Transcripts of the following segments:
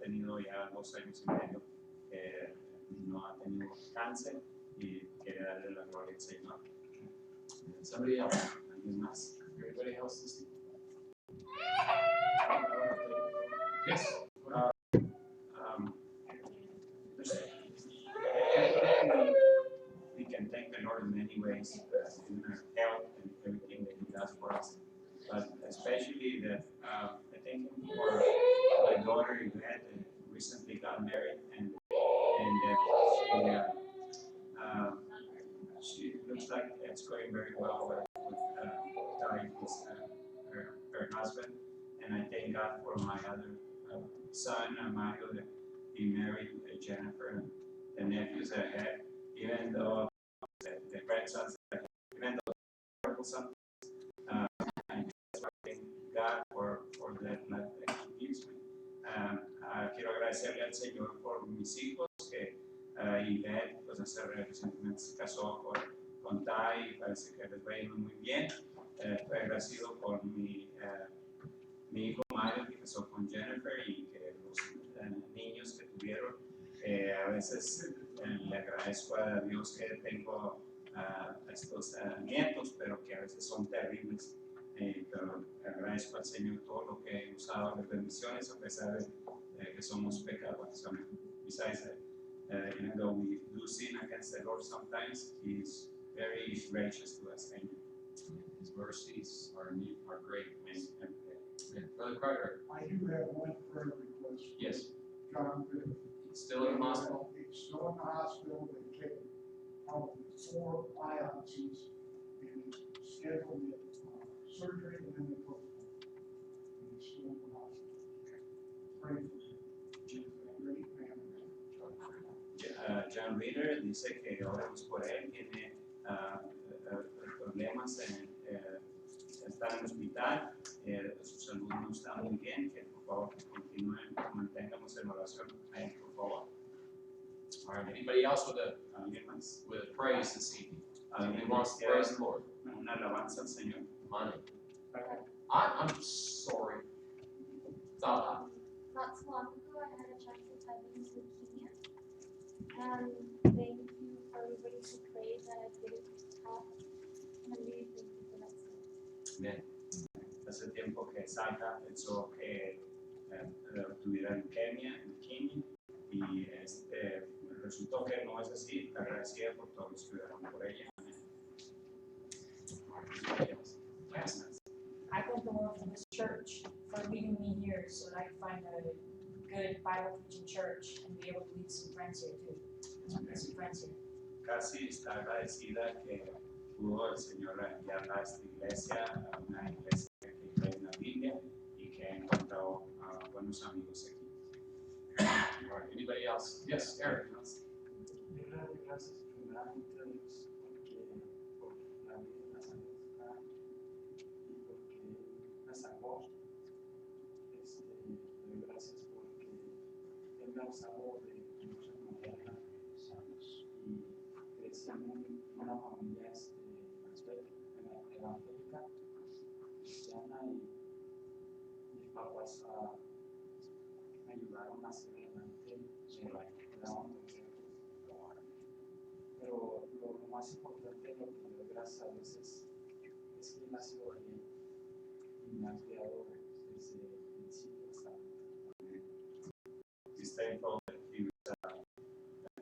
tenido ya 2 años y medio, no ha tenido cáncer y quiere darle la gloria al Señor. Somebody else? ¿Alguien más? Everybody else this evening? Yes. We can thank the Lord in many ways, in our health and everything that He does for us. But especially that I thank Him for my daughter Yvette, who recently got married, and she looks like it's going very well with Tariq, her husband. And I thank God for my other son, Mario, that he married Jennifer, and the nephews that I had, even though the grandsons that I had, even though terrible sometimes, I just thank God for that life that He gives me. Quiero agradecerle al Señor por mis hijos, que Yvette, pues recientemente se casó con Tai, y parece que les va yendo muy bien. Estoy agradecido con mi hijo Mario, que casó con Jennifer, y que los niños que tuvieron, a veces le agradezco a Dios que tengo estos nietos, pero que a veces son terribles. Pero agradezco al Señor todo lo que he usado, las bendiciones, a pesar de que somos pecadores. Besides that, even though we do sin against the Lord sometimes, He is very gracious to us. Amen. His mercies are great. Amen. Brother Carter. I do have one prayer request. Yes. John Vitt. Still in the hospital? He's still in the hospital. They've taken probably 4 biopsies and scheduled surgery, and then they postponed. And he's still in the hospital. Pray for him. He's a great man. John Reader dice que oremos por él, tiene problemas, está en el hospital, su salud no está muy bien, que por favor continúen, mantengamos en oración a él, por favor. All right, anybody else with ¿Alguien más? a praise this evening? ¿Alguien Who wants to quiere praise the Lord? una alabanza al Señor? Money. I'm sorry. Thought Not so long ago, I had a chance to tell you leukemia. And thank you for everybody who prayed that I didn't have. And I really thank you for that. Amen. Hace tiempo que Santa pensó que tuviera leucemia, y resultó que no es así. Agradecida por todos los que oraron por ella. Yes. I thank the Lord for this church, for leading me here so that I can find a good Bible preaching church and be able to lead some friends here too. Some friends here. Casi está agradecida que pudo el Señor enviarla a esta iglesia, a una iglesia que cree en la Biblia y que ha encontrado buenos amigos aquí. All right, anybody else? Yes, Eric. Gracias primeramente a Dios por la vida y la salud y porque me salvó. Le doy gracias porque Él me ha usado de muchas maneras y crecí en una familia evangélica, cristiana, y mis papás me ayudaron a seguir adelante, me daban consejos. Pero lo más importante, lo que le doy gracias a Dios es que Él ha sido fiel y me ha cuidado desde el principio hasta ahora. He's thankful that he was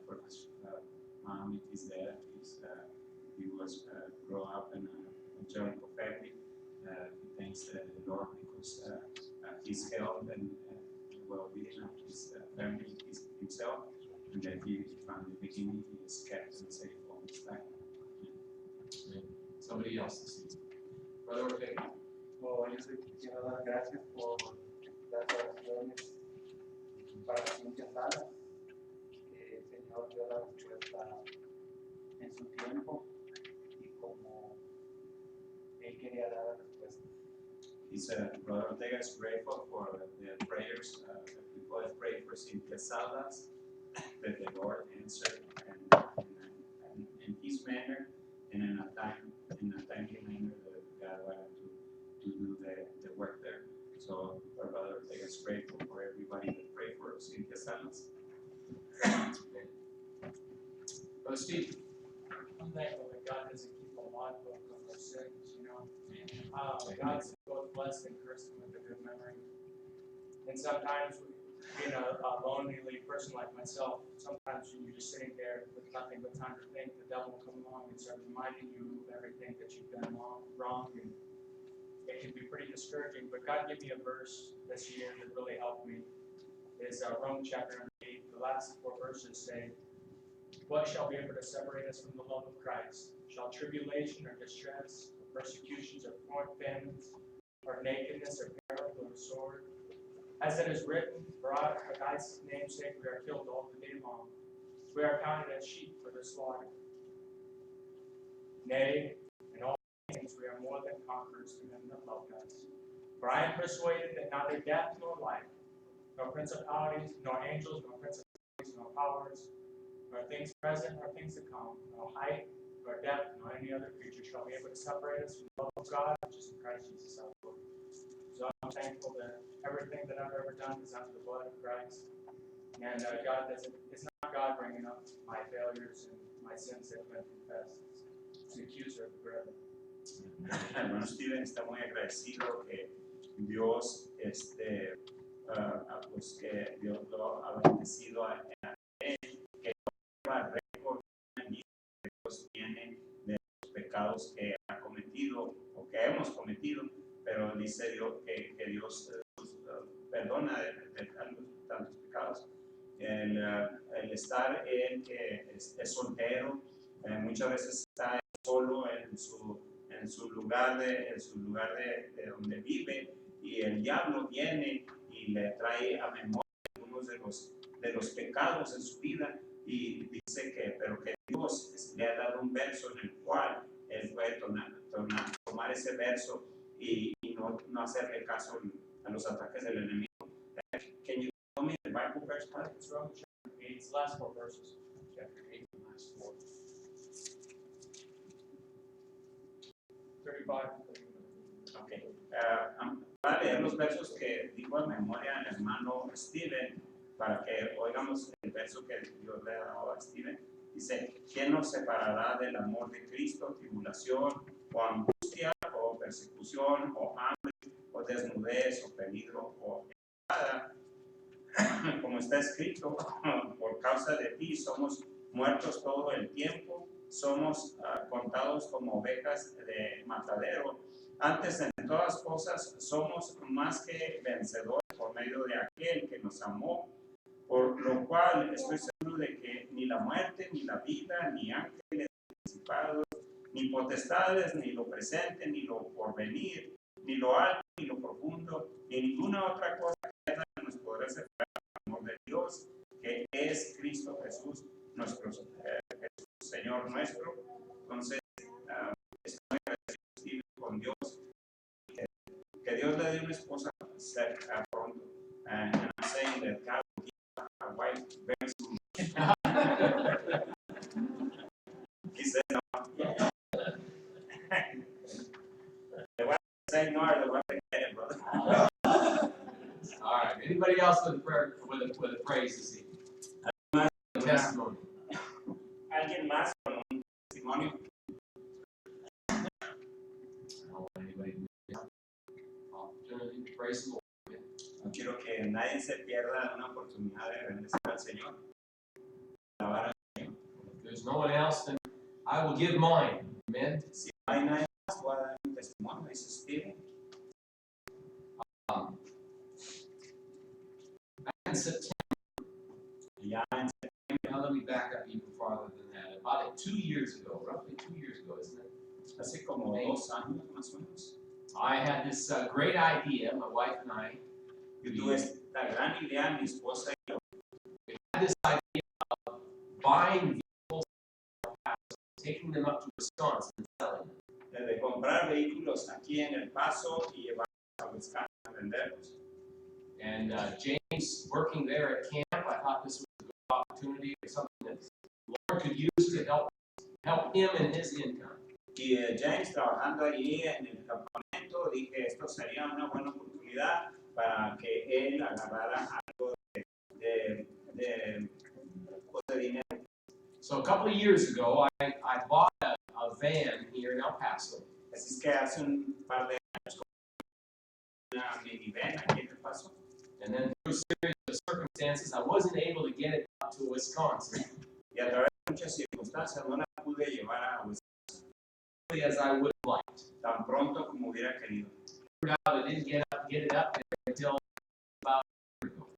for his mom, his dad. He was grow up in a joyful family. He thanks the Lord because his health and well-being of his family, himself, and that he, from the beginning, he is kept and safe all this time. Somebody else this evening. Brother Ortega. Yo quiero dar gracias por las oraciones para Cintia Salas, que el Señor dio la respuesta en su tiempo y como Él quería dar la respuesta. Brother Ortega is grateful for the prayers that people have prayed for Cynthia Salas, that the Lord answered in his manner and in a timely manner that God wanted to do the work there. So our Brother Ortega is grateful for everybody that prayed for Cynthia sanos. Brother Steve. I'm thankful that God doesn't keep a logbook of our sins, you know. God's both blessed and cursed him with a good memory. And sometimes, being a lonely person like myself, sometimes when you're just sitting there with nothing but time to think, the devil will come along and start reminding you of everything that you've done wrong, and it can be pretty discouraging. But God gave me a verse this year that really helped me. It's Romans chapter 8. The last 4 verses say, "What shall be able to separate us from the love of Christ? Shall tribulation or distress, or persecutions or famines, or nakedness or peril or sword? As it is written, for God's name's sake we are killed all the day long. We are counted as sheep for the slaughter. Nay, in all things we are more than conquerors through him that loved us. For I am persuaded that neither death nor life, nor principalities, nor angels, nor principalities, nor powers, nor things present, nor things to come, nor height, nor depth, nor any other creature shall be able to separate us from the love of God, which is in Christ Jesus our Lord." So I'm thankful that everything that I've ever done is under the blood of Christ. And it's not God bringing up my failures and my sins that have been confessed. It's the accuser of the brethren. Hermano Steven está muy agradecido que Dios, pues que Dios lo ha bendecido a él, que no lleva récord que Dios tiene de los pecados que ha cometido o que hemos cometido, pero dice Dios que Dios perdona de tantos pecados. El estar en que es soltero, muchas veces está solo en su lugar de donde vive, y el diablo viene y le trae a memoria algunos de los pecados en su vida, y dice pero que Dios le ha dado un verso en el cual él puede tomar ese verso y no hacerle caso a los ataques del enemigo. Can you tell me the Bible verse? It's Romans chapter 8. It's the last 4 verses. Chapter 8, the last 4. 35 and 39. Okay. Voy a leer los versos que dijo en memoria el hermano Steven para que oigamos el verso que Dios le ha dado a Steven. Dice: ¿Quién nos separará del amor de Cristo? Tribulación, o angustia, o persecución, o hambre, o desnudez, o peligro, o espada. Como está escrito, por causa de ti somos muertos todo el tiempo, somos contados como ovejas de matadero. Antes, en todas cosas, somos más que vencedores por medio de aquel que nos amó, por lo cual estoy seguro de que ni la muerte, ni la vida, ni ángeles, ni principados, ni potestades, ni lo presente, ni lo porvenir, ni lo alto, ni lo profundo, ni ninguna otra cosa que nos podrá separar del amor de Dios, que es Cristo Jesús, nuestro Jesús, Señor nuestro. Entonces, estoy agradecido con Dios, que Dios le dé una esposa cerca pronto. And I'm saying that God will give a wife very soon. He said no. The wife say no, the wife get it, brother. All right. Anybody else with a praise this evening? Testimony. ¿Alguien más con un testimonio? I don't want anybody to have opportunity to praise the Lord. No quiero que nadie se pierda una oportunidad de bendecir al Señor. Alabar al Señor. If there's no one else, then I will give mine. Amen. Si no hay nadie más, voy a dar un testimonio, dice Steven. Back in September, Ya en now let me back up even farther than that. About 2 years ago, roughly 2 years ago, isn't it? hace como 2 años más o menos, I had this great idea, my wife and I. yo tuve esta gran idea, mi esposa y yo, We had this idea of buying vehicles, taking them up to Wisconsin and selling them. de comprar vehículos aquí en El Paso y llevarlos a Wisconsin a venderlos. And James, working there at camp, I thought this was a good opportunity or something that the Lord could use to help him in his income. Y James trabajando allí en el campamento, dije esto sería una buena oportunidad para que él agarrara algo So a couple of years ago, I bought a van here in El Paso. Así es que hace un par de años compré una minivan aquí en El Paso. And then through a series of circumstances, I wasn't able to get it up to Wisconsin Y a través de muchas circunstancias no la pude llevar a Wisconsin as I would have liked. tan pronto como hubiera querido. Turned out I didn't get it up there until about a year ago.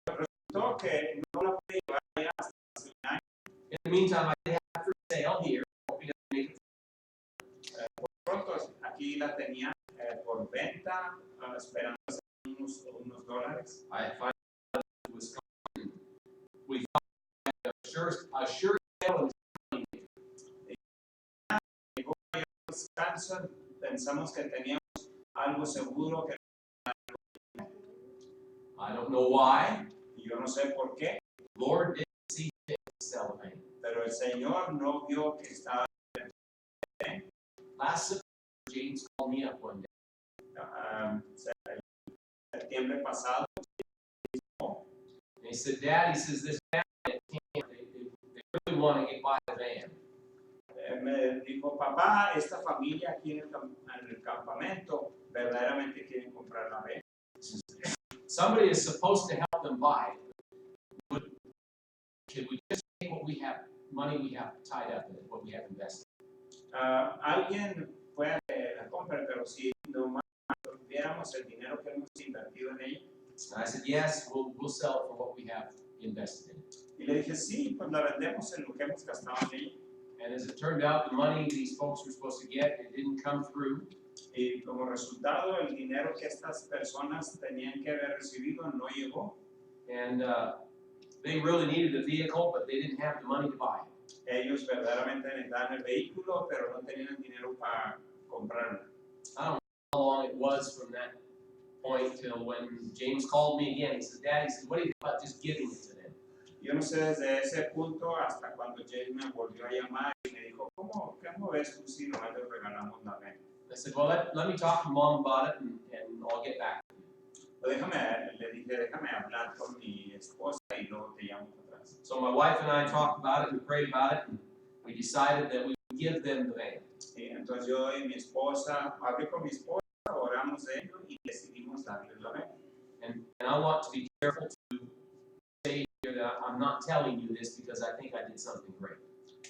Resultó que no la pude llevar allá hasta hace un año. In the meantime, I did have for sale here, hoping to make it. Por pronto aquí la tenía por venta, esperando hacer unos dólares. I finally got to Wisconsin. We found a sure sale in Llegó allá a Wisconsin, pensamos que teníamos algo seguro, que I don't know why. y yo no sé por qué, Lord didn't see fit to sell a van. pero el Señor no vio que estaba. Last September, James called me up one day. Septiembre pasado, And he said, Dad, he says, this family at camp, they really want to get by the van. me dijo, papá, esta familia aquí en el campamento verdaderamente quieren comprar la venta. Somebody is supposed to help them buy it. Could we just take what we have, money we have tied up in it, what we have invested? Alguien puede la compra, pero si nomás viéramos el dinero que hemos invertido en ella. And I said, yes, we'll sell it for what we have invested in it. Y le dije, sí, pues la vendemos en lo que hemos gastado en ella. And as it turned out, the money these folks were supposed to get, it didn't come through. Y como resultado, el dinero que estas personas tenían que haber recibido no llegó. And they really needed a vehicle, but they didn't have the money to buy it. Ellos verdaderamente necesitaban el vehículo, pero no tenían el dinero para comprarlo. I don't know how long it was from that point till when James called me again. He said, Dad, he said, what do you think about just giving it to them? Yo no sé desde ese punto hasta cuando James me volvió a llamar y me dijo, ¿cómo ves tú si nomás les regalamos la venta? I said, well, let me talk to Mom about it, and I'll get back. Le dije, déjame hablar con mi esposa y luego te llamo para atrás. So my wife and I talked about it, we prayed about it, and we decided that we would give them the van. Y entonces yo y mi esposa, hablé con mi esposa, oramos de ello y decidimos darles la venta. And I want to be careful to say here that I'm not telling you this because I think I did something great.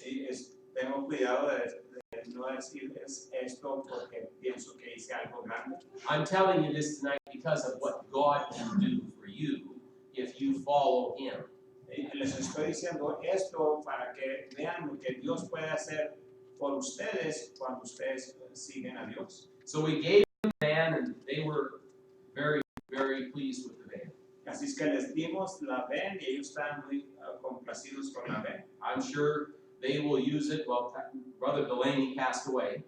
Y tengo cuidado de no decirles esto porque pienso que hice algo grande. I'm telling you this tonight because of what God can do for you if you follow Him. Y les estoy diciendo esto para que vean lo que Dios puede hacer por ustedes cuando ustedes siguen a Dios. So we gave them the van, and they were very, very pleased with the van. Así es que les dimos la ven y ellos están muy complacidos con la ven. I'm sure they will use it. Well, Brother Delaney passed away.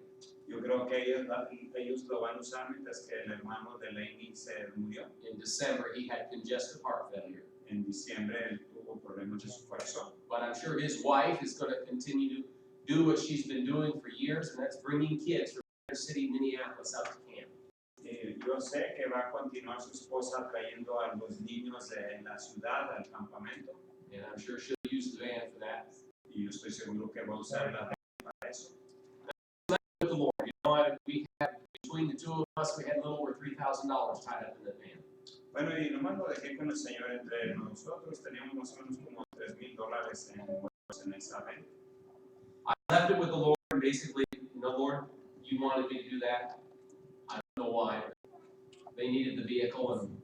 Yo creo que ellos lo van a usar mientras que el hermano de Laney se murió. In December, he had congestive heart failure. En diciembre él tuvo problemas de su corazón. But I'm sure his wife is going to continue to do what she's been doing for years, and that's bringing kids from inner city Minneapolis out to camp. Yo sé que va a continuar su esposa trayendo a los niños de la ciudad al campamento. And I'm sure she'll use the van for that. Y yo estoy seguro que va a usar la ven para eso. With the Lord, you know, we had, between the two of us, we had a little over $3,000 tied up in that van. Bueno, y nomás lo dejé con el Señor entre nosotros. Teníamos más o menos como $3,000 en esa ven. I left it with the Lord, and basically, you know, Lord, you wanted me to do that. I don't know why. They needed the vehicle, and